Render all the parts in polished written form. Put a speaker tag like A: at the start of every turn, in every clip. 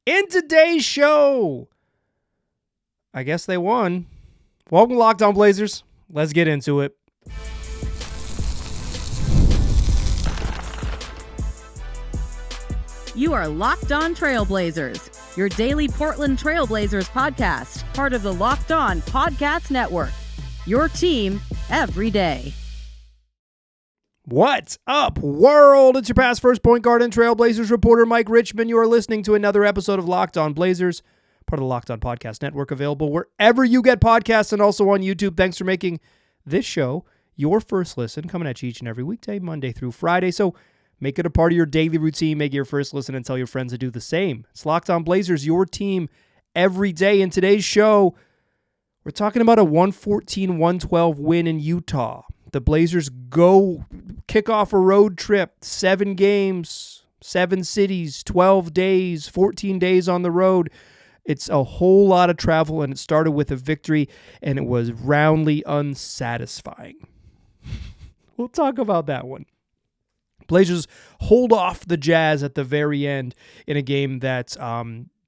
A: In today's show, I guess they won. Welcome to Locked On Blazers. Let's get into it.
B: You are Locked On Trailblazers, your daily Portland Trailblazers podcast, part of the Locked On Podcast Network. Your team every day.
A: What's up, world? It's your past first point guard and Trailblazers reporter, Mike Richmond. You are listening to another episode of Locked On Blazers, part of the Locked On Podcast Network, available wherever you get podcasts and also on YouTube. Thanks for making this show your first listen, coming at you each and every weekday, Monday through Friday. So make it a part of your daily routine. Make it your first listen and tell your friends to do the same. It's Locked On Blazers, your team every day. In today's show, we're talking about a 114-112 win in Utah. The Blazers go kick off a road trip, 7 games, 7 cities, 12 days, 14 days on the road. It's a whole lot of travel, and it started with a victory, and it was roundly unsatisfying. We'll talk about that one. Blazers hold off the Jazz at the very end in a game that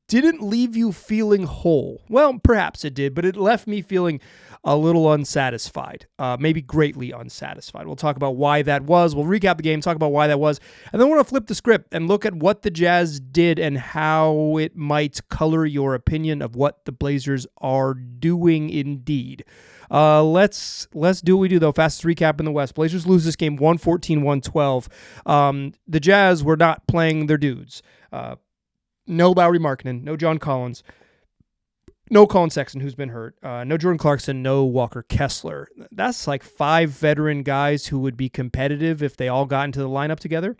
A: didn't leave you feeling whole. Well, perhaps it did, but it left me feeling a little unsatisfied, maybe greatly unsatisfied. We'll talk about why that was. We'll recap the game, talk about why that was, and then we're going to flip the script and look at what the Jazz did and how it might color your opinion of what the Blazers are doing indeed. Let's do what we do, though. Fastest recap in the West. Blazers lose this game 114-112. The Jazz were not playing their dudes. No Lauri Markkanen, no John Collins, no Colin Sexton, who's been hurt, no Jordan Clarkson, no Walker Kessler. That's like 5 veteran guys who would be competitive if they all got into the lineup together.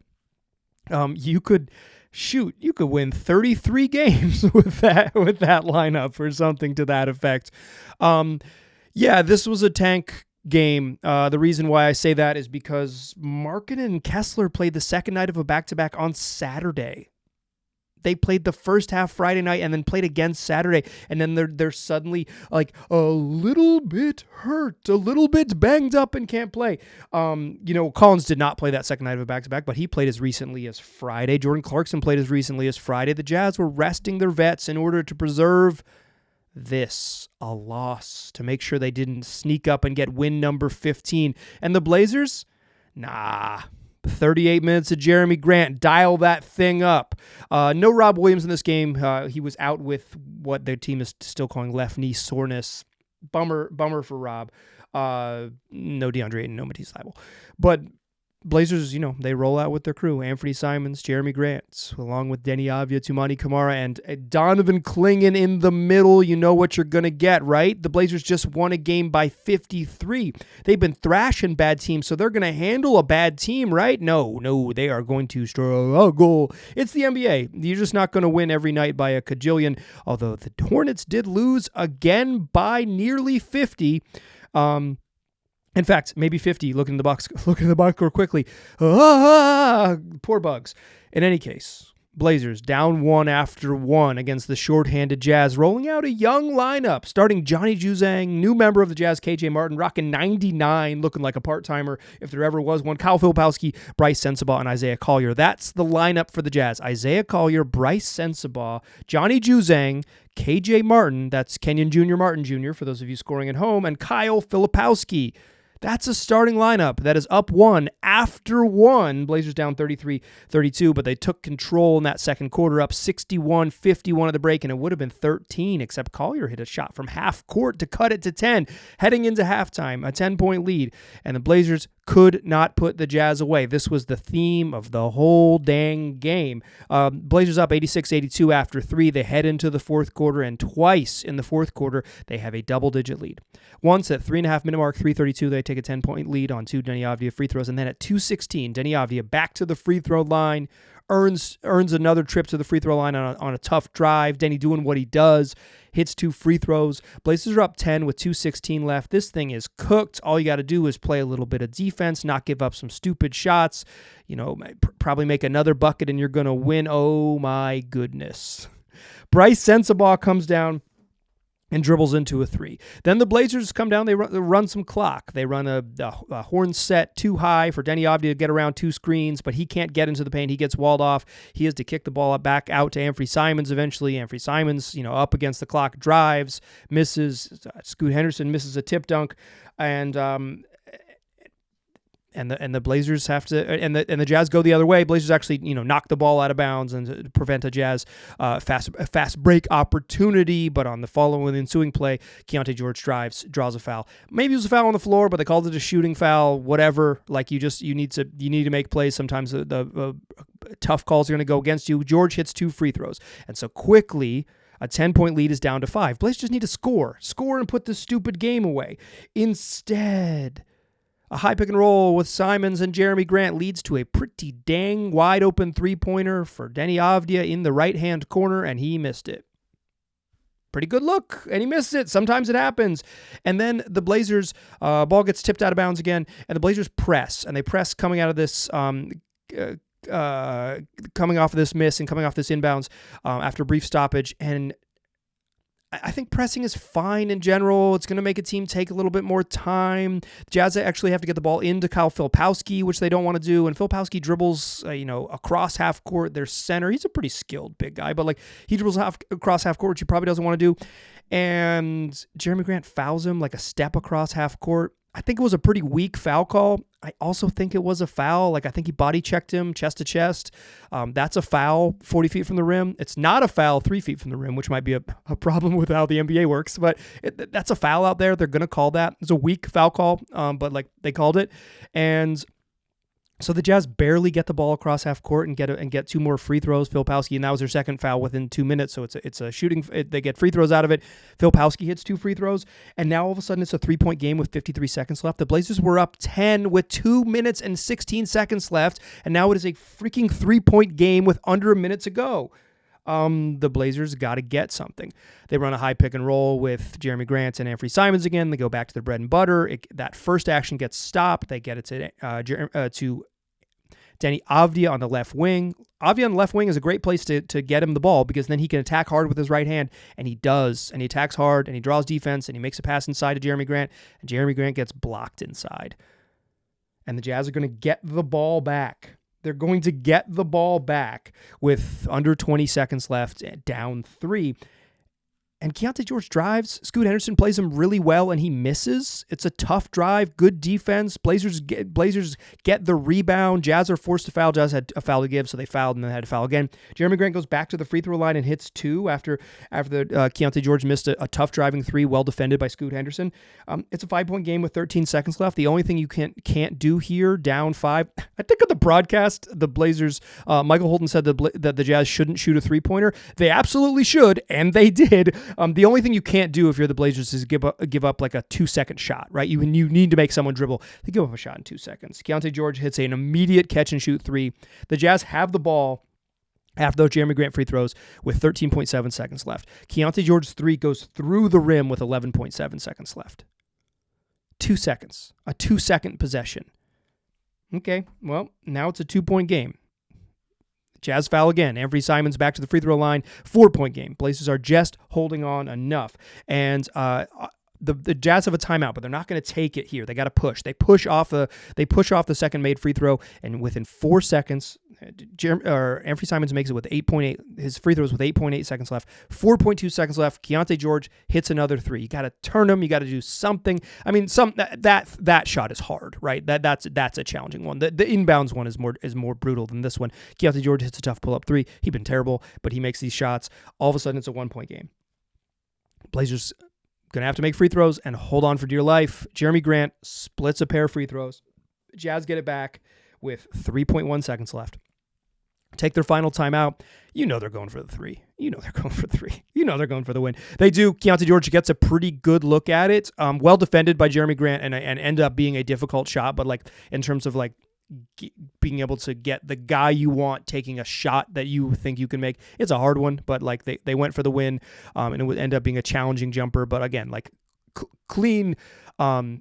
A: You could win 33 games with that lineup or something to that effect. Yeah, this was a tank game. The reason why I say that is because Markkanen and Kessler played the second night of a back-to-back on Saturday. They played the first half Friday night and then played again Saturday, and then they're suddenly like a little bit hurt, a little bit banged up, and can't play. Collins did not play that second night of a back-to-back, but he played as recently as Friday. Jordan Clarkson played as recently as Friday. The Jazz were resting their vets in order to preserve a loss, to make sure they didn't sneak up and get win number 15. And the Blazers, 38 minutes of Jeremy Grant, dial that thing up. No Rob Williams in this game. He was out with what their team is still calling left knee soreness. Bummer for Rob. No DeAndre Ayton, no Matisse Thybulle. But Blazers, they roll out with their crew. Anthony Simons, Jeremy Grant, along with Denny Avdia, Toumani Camara, and Donovan Clingan in the middle. You know what you're going to get, right? The Blazers just won a game by 53. They've been thrashing bad teams, so they're going to handle a bad team, right? No, they are going to struggle. It's the NBA. You're just not going to win every night by a cajillion, although the Hornets did lose again by nearly 50. In fact, maybe 50. Look in the box score quickly. Poor Bugs. In any case, Blazers down 1 after 1 against the shorthanded Jazz, rolling out a young lineup, starting Johnny Juzang, new member of the Jazz, KJ Martin, rocking 99, looking like a part-timer if there ever was one. Kyle Filipowski, Bryce Sensabaugh, and Isaiah Collier. That's the lineup for the Jazz. Isaiah Collier, Bryce Sensabaugh, Johnny Juzang, KJ Martin, that's Kenyon Jr. Martin Jr., for those of you scoring at home, and Kyle Filipowski. That's a starting lineup that is up 1 after 1. Blazers down 33-32, but they took control in that second quarter, up 61-51 at the break, and it would have been 13, except Collier hit a shot from half court to cut it to 10. Heading into halftime, a 10-point lead, and the Blazers could not put the Jazz away. This was the theme of the whole dang game. Blazers up 86-82 after 3. They head into the fourth quarter, and twice in the fourth quarter, they have a double-digit lead. Once at 3.5-minute mark, 3:32, they take a 10-point lead on 2 Denny Avdia free throws, and then at 2:16, Denny Avdia back to the free throw line, earns another trip to the free throw line on a tough drive. Denny doing what he does, hits 2 free throws. Blazers are up 10 with 2:16 left. This thing is cooked. All you got to do is play a little bit of defense, not give up some stupid shots, probably make another bucket, and you're going to win. Oh my goodness. Bryce Sensabaugh comes down and dribbles into a three. Then the Blazers come down. They run some clock. They run a horn set too high for Denny Avdia to get around two screens, but he can't get into the paint. He gets walled off. He has to kick the ball back out to Anfernee Simons eventually. Anfernee Simons, up against the clock, drives, misses. Scoot Henderson misses a tip dunk, and the Blazers have to, and the Jazz go the other way. Blazers actually, knock the ball out of bounds and prevent a Jazz fast break opportunity. But on the following ensuing play, Keyonte George draws a foul. Maybe it was a foul on the floor, but they called it a shooting foul. Whatever. Like you need to make plays. Sometimes the tough calls are going to go against you. George hits 2 free throws, and so quickly a 10-point lead is down to 5. Blazers just need to score and put this stupid game away. Instead, a high pick and roll with Simons and Jeremy Grant leads to a pretty dang wide open three-pointer for Denny Avdia in the right-hand corner, and he missed it. Pretty good look, and he missed it. Sometimes it happens. And then the Blazers, ball gets tipped out of bounds again, and the Blazers press, and they press coming out of this coming off of this miss and coming off this inbounds after a brief stoppage. And I think pressing is fine in general. It's going to make a team take a little bit more time. Jazz actually have to get the ball into Kyle Filipowski, which they don't want to do. And Filipowski dribbles, across half court. Their center, he's a pretty skilled big guy, but he dribbles across half court, which he probably doesn't want to do. And Jeremy Grant fouls him like a step across half court. I think it was a pretty weak foul call. I also think it was a foul. I think he body checked him chest to chest. That's a foul 40 feet from the rim. It's not a foul 3 feet from the rim, which might be a problem with how the NBA works, but that's a foul out there. They're going to call that. It's a weak foul call, but they called it. And so the Jazz barely get the ball across half court and get 2 more free throws. Filipowski, and that was their second foul within 2 minutes. So it's a shooting. They get free throws out of it. Filipowski hits 2 free throws, and now all of a sudden it's a 3-point game with 53 seconds left. The Blazers were up 10 with 2 minutes and 16 seconds left, and now it is a freaking 3-point game with under a minute to go. The Blazers got to get something. They run a high pick and roll with Jeremy Grant and Anfernee Simons again. They go back to their bread and butter. That first action gets stopped. They get it to Denny Avdia on the left wing. Avdia on the left wing is a great place to get him the ball because then he can attack hard with his right hand, and he does. And he attacks hard, and he draws defense, and he makes a pass inside to Jeremy Grant, and Jeremy Grant gets blocked inside. And the Jazz are going to get the ball back. They're going to get the ball back with under 20 seconds left, down 3. And Keyonte George drives. Scoot Henderson plays him really well, and he misses. It's a tough drive, good defense. Blazers get the rebound. Jazz are forced to foul. Jazz had a foul to give, so they fouled and then had to foul again. Jeremy Grant goes back to the free throw line and hits 2 after Keyonte George missed a tough driving 3, well defended by Scoot Henderson. It's a 5-point game with 13 seconds left. The only thing you can't do here, down 5. I think on the broadcast, the Blazers, Michael Holton said that the Jazz shouldn't shoot a 3-pointer. They absolutely should, and they did. The only thing you can't do if you're the Blazers is give up like a 2-second shot, right? You need to make someone dribble. They give up a shot in 2 seconds. Keyonte George hits an immediate catch and shoot 3. The Jazz have the ball after those Jeremy Grant free throws with 13.7 seconds left. Keyonte George's 3 goes through the rim with 11.7 seconds left. 2 seconds. A 2-second possession. Okay, well, now it's a 2-point game. Jazz foul again. Anfernee Simons back to the free throw line. 4-point game. Blazers are just holding on enough. And the Jazz have a timeout, but they're not going to take it here. They got to push. They push off the second made free throw, and within 4 seconds, Anfernee Simons makes it with 8.8. His free throws with 8.8 seconds left. 4.2 seconds left. Keyonte George hits another 3. You got to turn him. You got to do something. I mean, that shot is hard, right? That's a challenging one. The inbounds one is more brutal than this one. Keyonte George hits a tough pull up 3. He's been terrible, but he makes these shots. All of a sudden, it's a 1-point game. Blazers going to have to make free throws and hold on for dear life. Jeremy Grant splits a pair of free throws. Jazz get it back with 3.1 seconds left. Take their final timeout. You know they're going for the 3. You know they're going for 3. You know they're going for the win. They do. Keyonte George gets a pretty good look at it. Well defended by Jeremy Grant and end up being a difficult shot. But in terms of being able to get the guy you want taking a shot that you think you can make, it's a hard one. But they went for the win, and it would end up being a challenging jumper. But again, clean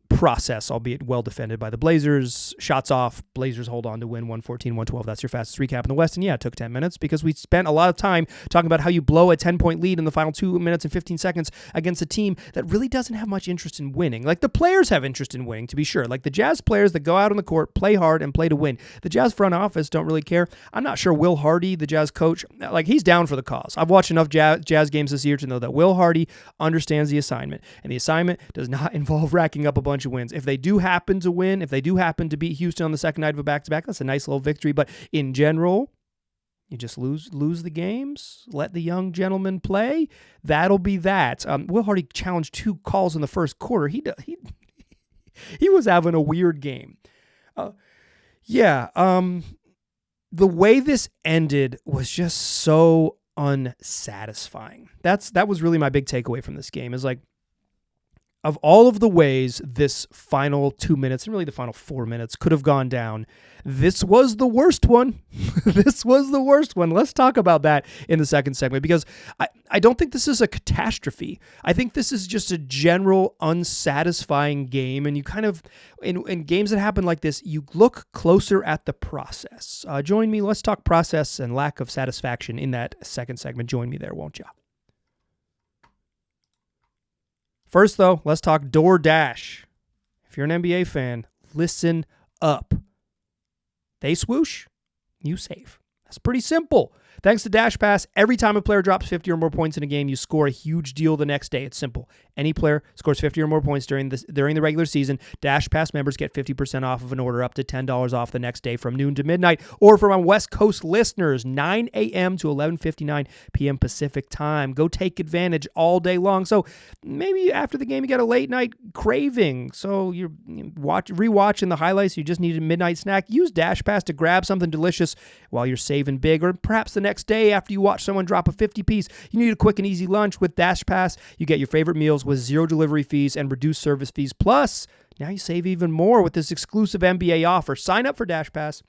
A: process, albeit well defended by the Blazers. Shots off, Blazers hold on to win 114-112. That's your fastest recap in the West. And yeah, it took 10 minutes because we spent a lot of time talking about how you blow a 10-point lead in the final 2 minutes and 15 seconds against a team that really doesn't have much interest in winning. Like, the players have interest in winning, to be sure. Like, the Jazz players that go out on the court, play hard, and play to win. The Jazz front office don't really care. I'm not sure Will Hardy, the Jazz coach, like, he's down for the cause. I've watched enough Jazz games this year to know that Will Hardy understands the assignment, and the assignment does not involve racking up a bunch of wins. If they do happen to win, if they do happen to beat Houston on the second night of a back-to-back, that's a nice little victory. But in general, you just lose the games, let the young gentleman play. That'll be that. Will Hardy challenged 2 calls in the first quarter. He was having a weird game. The way this ended was just so unsatisfying. That was really my big takeaway from this game, is like, of all of the ways this final 2 minutes, and really the final 4 minutes, could have gone down, this was the worst one. This was the worst one. Let's talk about that in the second segment, because I don't think this is a catastrophe. I think this is just a general unsatisfying game, and you kind of, in games that happen like this, you look closer at the process. Join me. Let's talk process and lack of satisfaction in that second segment. Join me there, won't you? First, though, let's talk DoorDash. If you're an NBA fan, listen up. They swoosh, you save. That's pretty simple. Thanks to Dash Pass, every time a player drops 50 or more points in a game, you score a huge deal the next day. It's simple. Any player scores 50 or more points during the regular season, Dash Pass members get 50% off of an order, up to $10 off the next day from noon to midnight. Or for my West Coast listeners, 9 a.m. to 11:59 p.m. Pacific time. Go take advantage all day long. So maybe after the game you got a late night craving, so you're rewatching the highlights, you just need a midnight snack. Use Dash Pass to grab something delicious while you're saving big. Or perhaps the next day after you watch someone drop a 50-piece, you need a quick and easy lunch. With Dash Pass, you get your favorite meals with 0 delivery fees and reduced service fees. Plus, now you save even more with this exclusive NBA offer. Sign up for Dash Pass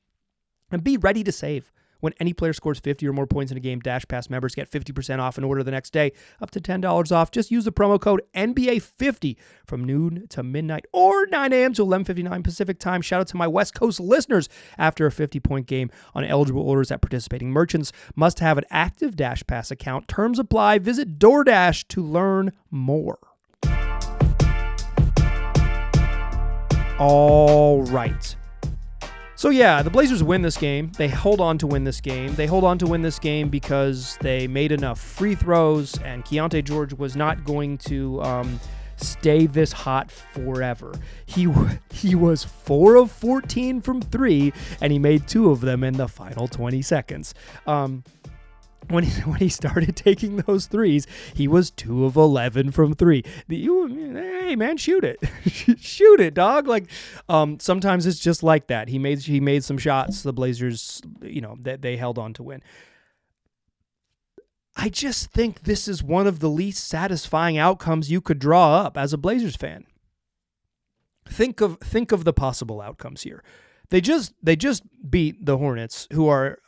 A: and be ready to save. When any player scores 50 or more points in a game, Dash Pass members get 50% off an order the next day, up to $10 off. Just use the promo code NBA50 from noon to midnight or 9 a.m. to 11:59 Pacific time. Shout out to my West Coast listeners. After a 50-point game on eligible orders at participating merchants, must have an active Dash Pass account. Terms apply. Visit DoorDash to learn more. All right. So yeah, the Blazers win this game. They hold on to win this game. They hold on to win this game because they made enough free throws, and Keontae George was not going to stay this hot forever. He was 4 of 14 from 3, and he made 2 of them in the final 20 seconds. When he started taking those threes, he was 2 of 11 from 3. Hey man, shoot it, shoot it, dog. Like, sometimes it's just like that. He made some shots. The Blazers, they held on to win. I just think this is one of the least satisfying outcomes you could draw up as a Blazers fan. Think of the possible outcomes here. They just beat the Hornets, who are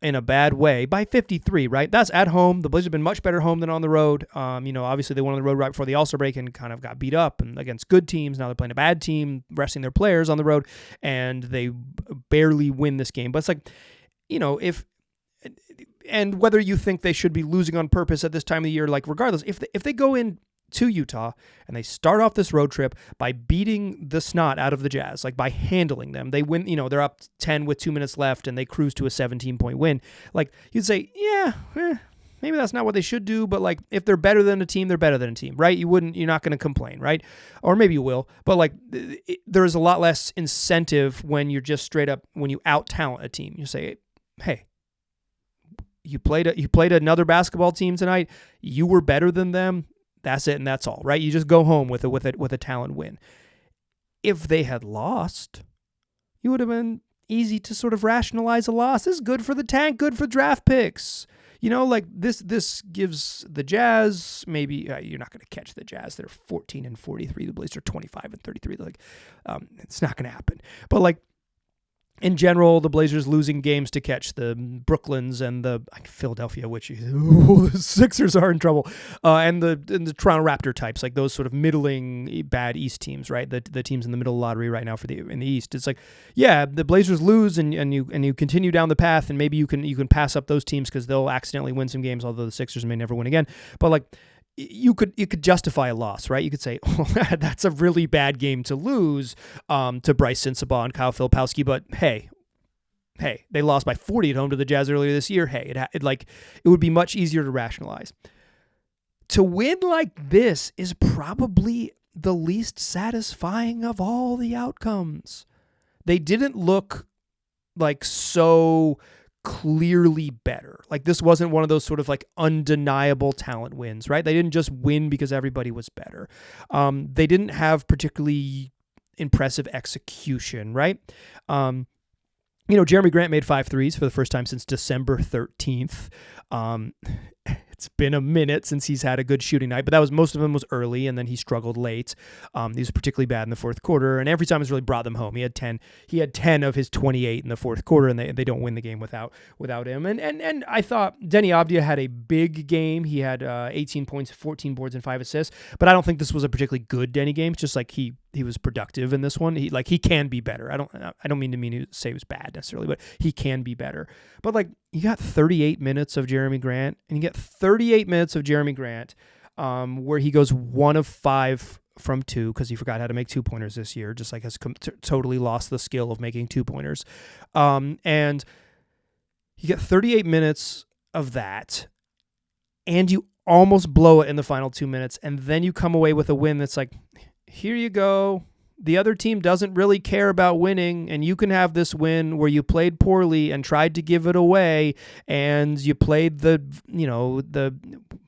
A: in a bad way, by 53, right? That's at home. The Blazers have been much better home than on the road. Obviously they went on the road right before the All-Star break and kind of got beat up and against good teams. Now they're playing a bad team, resting their players on the road, and they barely win this game. But it's like, and whether you think they should be losing on purpose at this time of the year, like regardless, if they go in to Utah and they start off this road trip by beating the snot out of the Jazz, like by handling them, they win, they're up 10 with 2 minutes left and they cruise to a 17-point win. Like, you'd say, maybe that's not what they should do, but like, if they're better than a team, they're better than a team, right? You're not going to complain, right? Or maybe you will, but like, there's a lot less incentive when you're just straight up, when you out-talent a team. You say, hey, you played another basketball team tonight, you were better than them, that's it, and that's all, right? You just go home with a talent win. If they had lost, you would have been easy to sort of rationalize a loss. This is good for the tank, good for draft picks. Like this gives the Jazz, maybe you're not going to catch the Jazz. They're 14 and 43. The Blazers are 25 and 33. Like, it's not going to happen. But like, in general, the Blazers losing games to catch the Brooklyns and the Philadelphia, which the Sixers are in trouble, and the Toronto Raptor types, like those sort of middling bad East teams, right? The teams in the middle of the lottery right now in the East. It's like, yeah, the Blazers lose and you continue down the path, and maybe you can pass up those teams because they'll accidentally win some games, although the Sixers may never win again. But like, you could justify a loss, right? You could say, oh, that's a really bad game to lose to Bryce Sensabaugh and Kyle Filipowski, but hey, they lost by 40 at home to the Jazz earlier this year. Hey, it would be much easier to rationalize. To win like this is probably the least satisfying of all the outcomes. They didn't look like so clearly better. Like, this wasn't one of those sort of like undeniable talent wins, right? They didn't just win because everybody was better. They didn't have particularly impressive execution, right? Jeremy Grant made 5 threes for the first time since December 13th. It's been a minute since he's had a good shooting night, but most of them was early, and then he struggled late. He was particularly bad in the fourth quarter, and every time has really brought them home. He had 10 of his 28 in the fourth quarter, and they don't win the game without him. And I thought Denny Avdia had a big game. He had 18 points, 14 boards, and 5 assists, but I don't think this was a particularly good Denny game. It's just like he was productive in this one. He can be better. I don't mean to say he was bad necessarily, but he can be better. But like, you got 38 minutes of Jeremy Grant, and you get 38 minutes of Jeremy Grant where he goes 1 of 5 from 2 because he forgot how to make 2-pointers this year, just like has totally lost the skill of making 2-pointers. And you get 38 minutes of that, and you almost blow it in the final 2 minutes, and then you come away with a win that's like, here you go. The other team doesn't really care about winning, and you can have this win where you played poorly and tried to give it away, and you played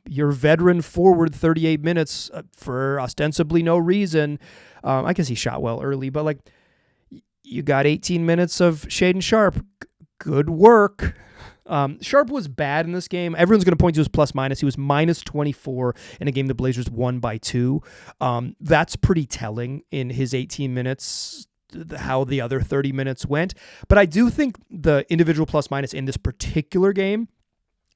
A: your veteran forward 38 minutes for ostensibly no reason. I guess he shot well early, but like, you got 18 minutes of Shaedon Sharpe. Good work. Sharpe was bad in this game. Everyone's going to point to his plus minus. He was minus 24 in a game the Blazers won by 2. That's pretty telling in his 18 minutes, how the other 30 minutes went. But I do think the individual plus minus in this particular game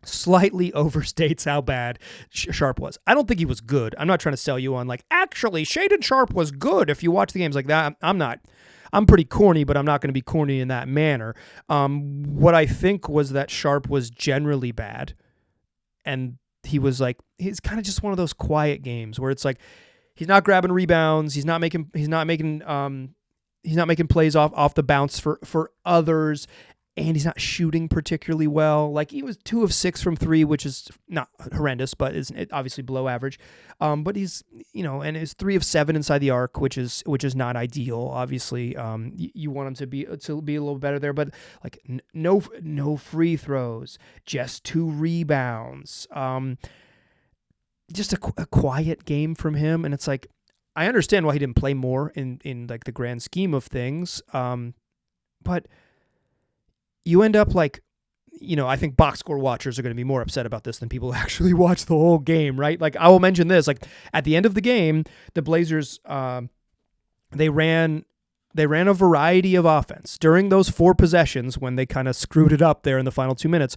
A: slightly overstates how bad Sharpe was. I don't think he was good. I'm not trying to sell you on like, actually, Shaedon Sharpe was good if you watch the games like that. I'm not. I'm pretty corny, but I'm not going to be corny in that manner. What I think was that Sharpe was generally bad, and he's kind of just one of those quiet games where it's like he's not grabbing rebounds, he's not making plays off the bounce for others, and he's not shooting particularly well. Like, he was 2 of 6 from 3, which is not horrendous, but is obviously below average. But he's, and is 3 of 7 inside the arc, which is not ideal. Obviously, you want him to be a little better there, but like no free throws, just 2 rebounds. Just a quiet game from him, and it's like, I understand why he didn't play more in like the grand scheme of things, but you end up like, I think box score watchers are going to be more upset about this than people who actually watch the whole game, right? Like, I will mention this, like, at the end of the game, the Blazers, they ran a variety of offense during those 4 possessions when they kind of screwed it up there in the final 2 minutes.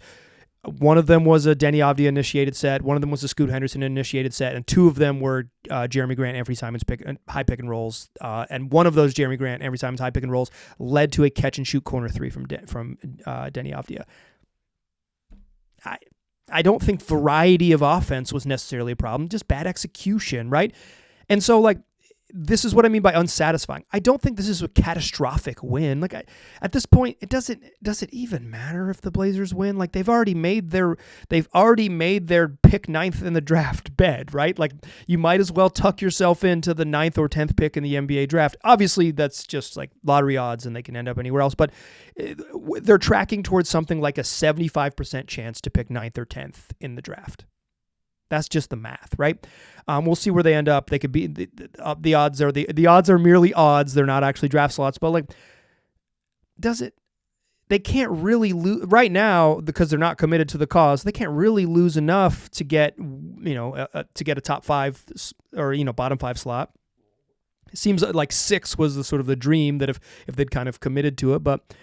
A: One of them was a Denny Avdia initiated set. One of them was a Scoot Henderson initiated set, and 2 of them were Jeremy Grant, Anthony Simons high pick and rolls. And one of those Jeremy Grant, Anthony Simons high pick and rolls led to a catch and shoot corner 3 from Denny Avdia. I don't think variety of offense was necessarily a problem, just bad execution, right? And so, like, this is what I mean by unsatisfying. I don't think this is a catastrophic win. Like, at this point, does it even matter if the Blazers win? Like, they've already made their pick 9th in the draft bed, right? Like, you might as well tuck yourself into the 9th or 10th pick in the NBA draft. Obviously, that's just like lottery odds, and they can end up anywhere else. But they're tracking towards something like a 75% chance to pick 9th or 10th in the draft. That's just the math, right? We'll see where they end up. They could be the odds are the odds are merely odds. They're not actually draft slots. But like, they can't really lose right now because they're not committed to the cause. They can't really lose enough to get a top 5 or bottom 5 slot. It seems like 6 was the sort of the dream that if they'd kind of committed to it, but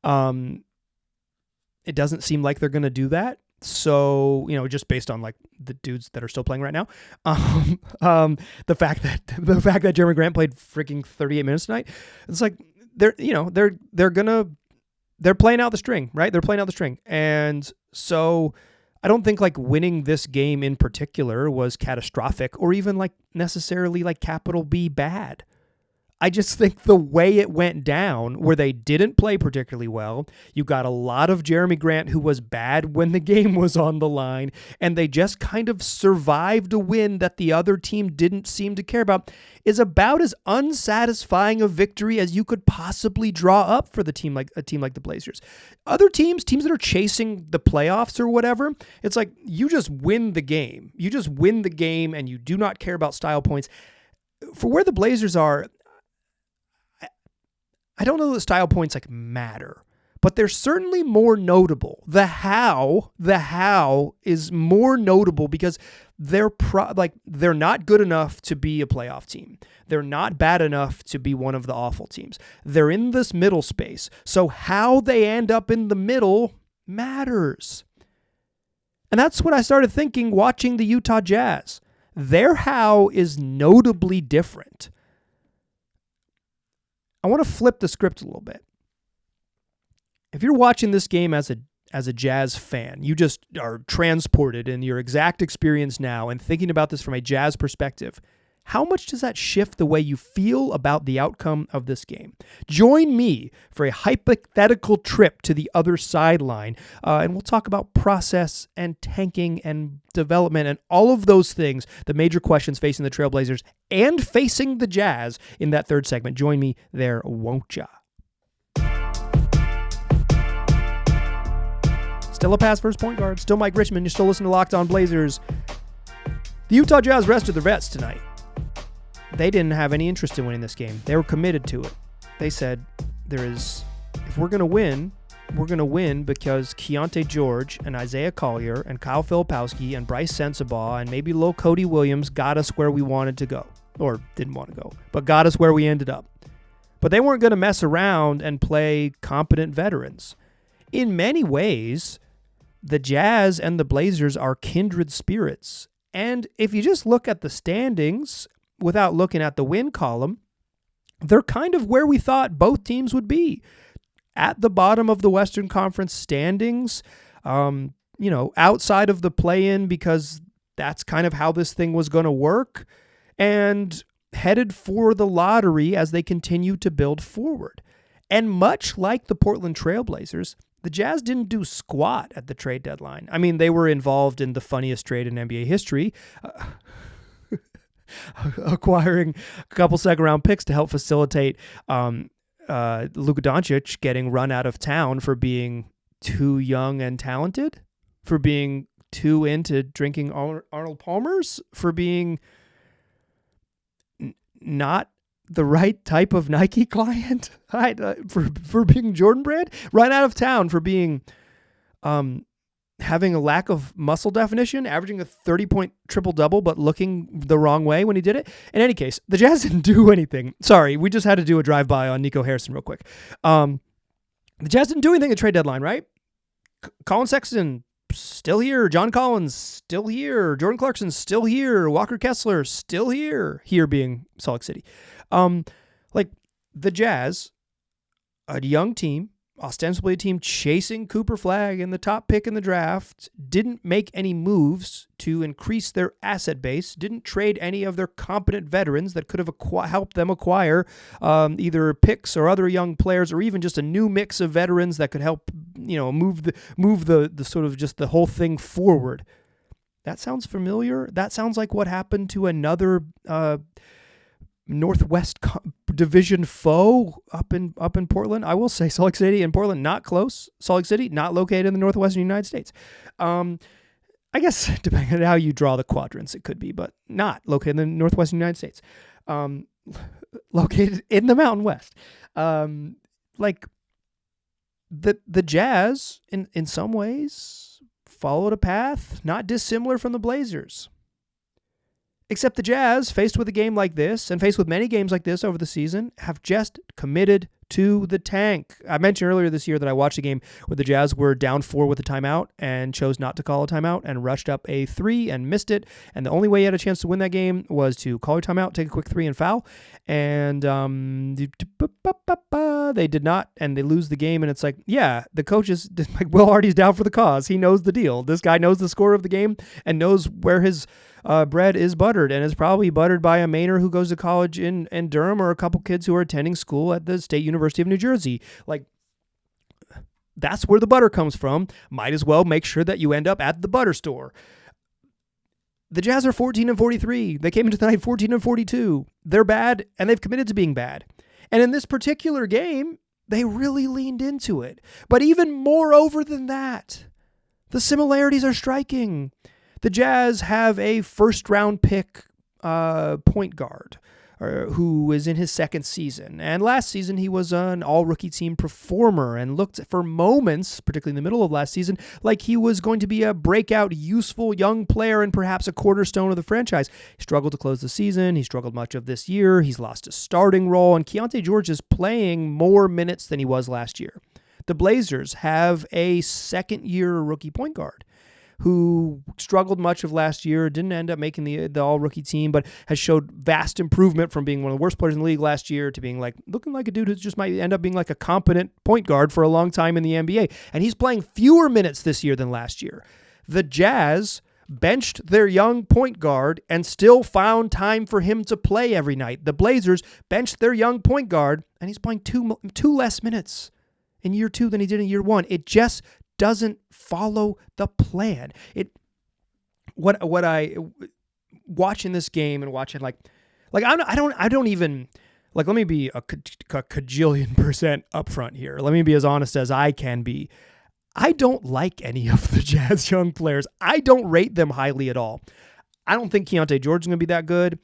A: It doesn't seem like they're going to do that. So, just based on like the dudes that are still playing right now, the fact that Jeremy Grant played freaking 38 minutes tonight, it's like they're playing out the string, right? They're playing out the string. And so I don't think like winning this game in particular was catastrophic or even like necessarily like capital B bad. I just think the way it went down, where they didn't play particularly well, you got a lot of Jeremy Grant who was bad when the game was on the line, and they just kind of survived a win that the other team didn't seem to care about, is about as unsatisfying a victory as you could possibly draw up for a team like the Blazers. Other teams that are chasing the playoffs or whatever, it's like you just win the game. You just win the game, and you do not care about style points. For where the Blazers are, I don't know that style points like matter, but they're certainly more notable. The how is more notable because they're not good enough to be a playoff team. They're not bad enough to be one of the awful teams. They're in this middle space. So how they end up in the middle matters. And that's what I started thinking watching the Utah Jazz. Their how is notably different. I want to flip the script a little bit. If you're watching this game as a Jazz fan, you just are transported in your exact experience now and thinking about this from a Jazz perspective. How much does that shift the way you feel about the outcome of this game? Join me for a hypothetical trip to the other sideline, and we'll talk about process and tanking and development and all of those things, the major questions facing the Trailblazers and facing the Jazz in that third segment. Join me there, won't ya? Still a pass first point guard. Still Mike Richmond. You're still listening to Locked On Blazers. The Utah Jazz rested their vets tonight. They didn't have any interest in winning this game. They were committed to it. They said, if we're going to win because Keontae George and Isaiah Collier and Kyle Filipowski and Bryce Sensabaugh and maybe Lil Cody Williams got us where we wanted to go. Or didn't want to go, but got us where we ended up. But they weren't going to mess around and play competent veterans. In many ways, the Jazz and the Blazers are kindred spirits. And if you just look at the standings without looking at the win column, they're kind of where we thought both teams would be. At the bottom of the Western Conference standings, outside of the play-in because that's kind of how this thing was going to work, and headed for the lottery as they continue to build forward. And much like the Portland Trailblazers, the Jazz didn't do squat at the trade deadline. I mean, they were involved in the funniest trade in NBA history, acquiring a couple second-round picks to help facilitate Luka Doncic getting run out of town for being too young and talented, for being too into drinking Arnold Palmer's, for being not the right type of Nike client, for being Jordan Brand, run out of town for being having a lack of muscle definition, averaging a 30-point triple-double, but looking the wrong way when he did it. In any case, the Jazz didn't do anything. Sorry, we just had to do a drive-by on Nico Harrison real quick. The Jazz didn't do anything at trade deadline, right? Colin Sexton, still here. John Collins, still here. Jordan Clarkson, still here. Walker Kessler, still here. Here being Salt Lake City. The Jazz, a young team, ostensibly a team chasing Cooper Flagg and the top pick in the draft, didn't make any moves to increase their asset base, didn't trade any of their competent veterans that could have helped them acquire either picks or other young players, or even just a new mix of veterans that could help move the sort of just the whole thing forward. That sounds familiar. That sounds like what happened to another Northwest Division foe up in Portland. I will say Salt Lake City and Portland, not close. Salt Lake City, not located in the Northwestern United States. I guess depending on how you draw the quadrants, it could be, but not located in the Northwestern United States. Located in the Mountain West. The Jazz, in some ways, followed a path not dissimilar from the Blazers. Except the Jazz, faced with a game like this, and faced with many games like this over the season, have just committed to the tank. I mentioned earlier this year that I watched a game where the Jazz were down 4 with a timeout and chose not to call a timeout and rushed up a 3 and missed it. And the only way you had a chance to win that game was to call your timeout, take a quick 3 and foul. And they did not, and they lose the game. And it's like, yeah, the coach is like, Will Hardy's down for the cause. He knows the deal. This guy knows the score of the game and knows where his bread is buttered, and is probably buttered by a Mainer who goes to college in Durham, or a couple kids who are attending school at the State University of New Jersey. Like, that's where the butter comes from. Might as well make sure that you end up at the butter store. The Jazz are 14-43. They came into the night 14-42. They're bad, and they've committed to being bad. And in this particular game, they really leaned into it. But even moreover than that, the similarities are striking. The Jazz have a first-round pick point guard who is in his second season. And last season, he was an all-rookie team performer and looked for moments, particularly in the middle of last season, like he was going to be a breakout, useful young player and perhaps a cornerstone of the franchise. He struggled to close the season. He struggled much of this year. He's lost his starting role. And Keyonte George is playing more minutes than he was last year. The Blazers have a second-year rookie point guard who struggled much of last year, didn't end up making the all-rookie team, but has showed vast improvement from being one of the worst players in the league last year to being looking like a dude who just might end up being like a competent point guard for a long time in the NBA. And he's playing fewer minutes this year than last year. The Jazz benched their young point guard and still found time for him to play every night. The Blazers benched their young point guard, and he's playing two less minutes in year 2 than he did in year 1. It just doesn't follow the plan. What I watching this game and watching I don't even let me be a cajillion % upfront here. Let me be as honest as I can be. I don't like any of the Jazz young players. I don't rate them highly at all. I don't think Keyonte George is going to be that good.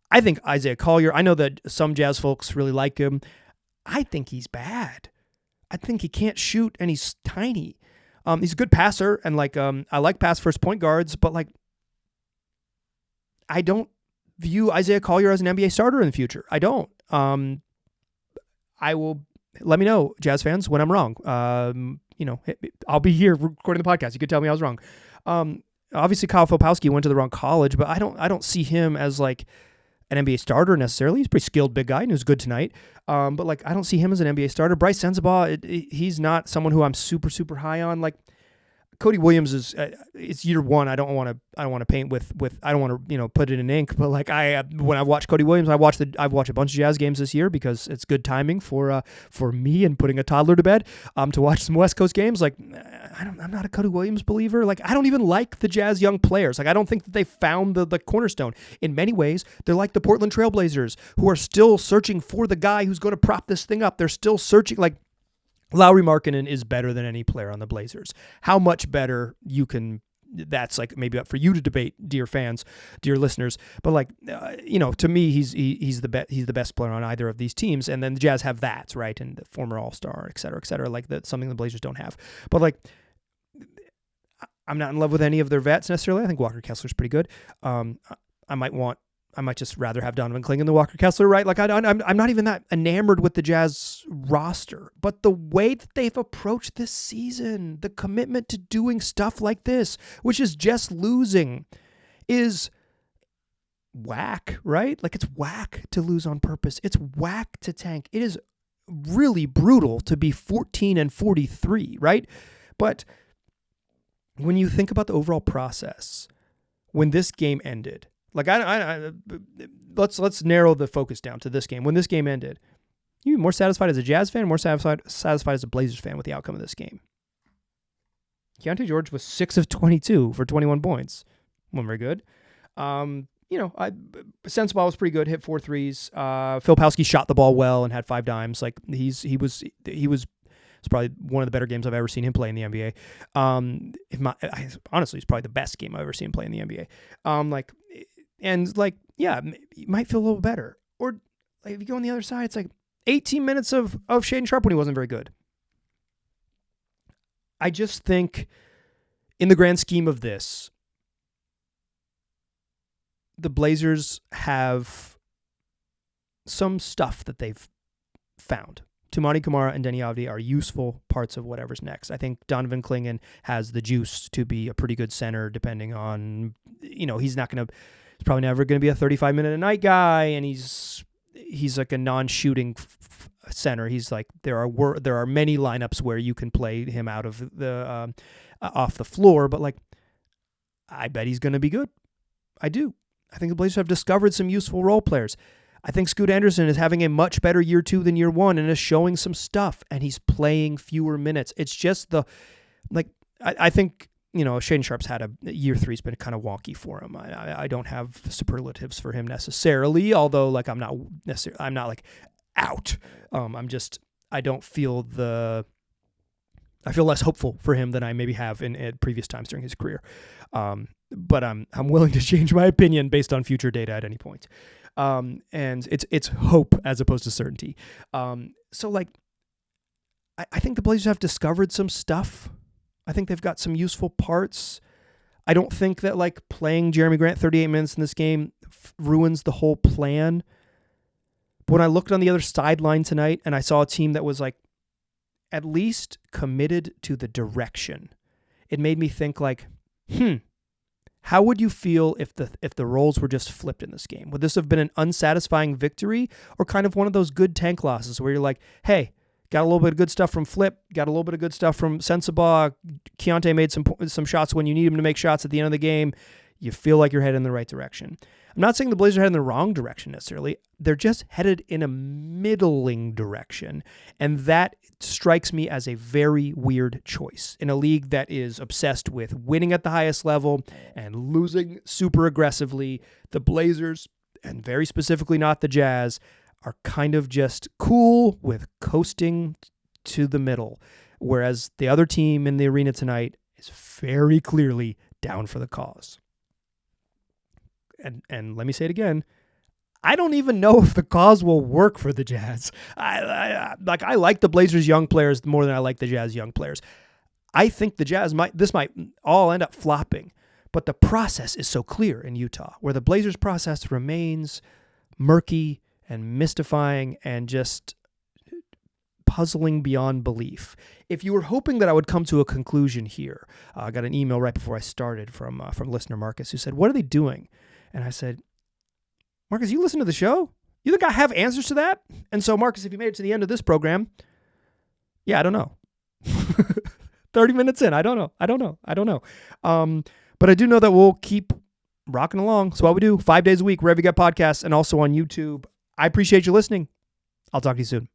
A: I think Isaiah Collier, I know that some Jazz folks really like him. I think he's bad. I think he can't shoot, and he's tiny. He's a good passer, and I like pass first point guards, but I don't view Isaiah Collier as an NBA starter in the future. I don't. I will let me know, Jazz fans, when I'm wrong. I'll be here recording the podcast. You could tell me I was wrong. Obviously, Kyle Filipowski went to the wrong college, but I don't see him as an NBA starter necessarily. He's a pretty skilled big guy and he was good tonight. But I don't see him as an NBA starter. Bryce Sensabaugh, he's not someone who I'm super, super high on. Cody Williams is it's year 1. I don't want to paint with I don't want to put it in ink. But when I watch Cody Williams, I've watched a bunch of Jazz games this year because it's good timing for me and putting a toddler to bed. To watch some West Coast games. I'm not a Cody Williams believer. I don't even like the Jazz young players. I don't think that they found the cornerstone. In many ways, they're like the Portland Trailblazers, who are still searching for the guy who's going to prop this thing up. They're still searching. Lauri Markkanen is better than any player on the Blazers. How much better that's maybe up for you to debate, dear fans, dear listeners. But to me, he's the best player on either of these teams. And then the Jazz have that, right? And the former All-Star, et cetera, et cetera. That's something the Blazers don't have. But I'm not in love with any of their vets necessarily. I think Walker Kessler's pretty good. I might just rather have Donovan Clingan than Walker Kessler, right? I'm not even that enamored with the Jazz roster, but the way that they've approached this season, the commitment to doing stuff like this, which is just losing, is whack, right? It's whack to lose on purpose. It's whack to tank. It is really brutal to be 14-43, right? But when you think about the overall process, when this game ended, let's narrow the focus down to this game. When this game ended, you more satisfied as a Jazz fan, more satisfied as a Blazers fan with the outcome of this game. Keyonte George was 6 of 22 for 21 points. Wasn't very good. Sensabaugh was pretty good, hit 4 threes. Filipowski shot the ball well and had 5 dimes. He was it's probably one of the better games I've ever seen him play in the NBA. Honestly, it's probably the best game I've ever seen him play in the NBA. You might feel a little better. Or if you go on the other side, it's 18 minutes of Shaedon Sharpe when he wasn't very good. I just think in the grand scheme of this, the Blazers have some stuff that they've found Toumani Camara and Deni Avdija are useful parts of whatever's next. I think Donovan Clingan has the juice to be a pretty good center, depending on, he's probably never going to be a 35-minute-a-night guy, and he's like a non-shooting center. He's like, there are many lineups where you can play him out of the off the floor, but like, I bet he's going to be good. I do. I think the Blazers have discovered some useful role players. I think Scoot Anderson is having a much better year 2 than year 1 and is showing some stuff, and he's playing fewer minutes. It's just I think, Shaedon Sharp's had a year 3's been kind of wonky for him. I don't have superlatives for him necessarily, although like I'm not like out. I don't feel I feel less hopeful for him than I maybe have in previous times during his career. But I'm willing to change my opinion based on future data at any point. And it's hope as opposed to certainty. So like, I think the Blazers have discovered some stuff. I think they've got some useful parts. I don't think that like playing Jeremy Grant 38 minutes in this game ruins the whole plan. But when I looked on the other sideline tonight and I saw a team that was like at least committed to the direction, it made me think like, how would you feel if the roles were just flipped in this game? Would this have been an unsatisfying victory or kind of one of those good tank losses where you're like, hey, got a little bit of good stuff from Flip, got a little bit of good stuff from Sensabaugh, Keontae made some shots when you need him to make shots at the end of the game. You feel like you're headed in the right direction. I'm not saying the Blazers are headed in the wrong direction necessarily. They're just headed in a middling direction. And that strikes me as a very weird choice in a league that is obsessed with winning at the highest level and losing super aggressively. The Blazers, and very specifically not the Jazz, are kind of just cool with coasting to the middle, whereas the other team in the arena tonight is very clearly down for the cause. And let me say it again, I don't even know if the cause will work for the Jazz. I like the Blazers' young players more than I like the Jazz young players. I think the Jazz might all end up flopping, but the process is so clear in Utah, where the Blazers' process remains murky and mystifying and just puzzling beyond belief. If you were hoping that I would come to a conclusion here, I got an email right before I started from listener Marcus who said, "What are they doing?" And I said, "Marcus, you listen to the show? You think I have answers to that?" And so, Marcus, if you made it to the end of this program, yeah, I don't know. 30 minutes in, I don't know. But I do know that we'll keep rocking along. So what we do 5 days a week, wherever you get podcasts and also on YouTube. I appreciate you listening. I'll talk to you soon.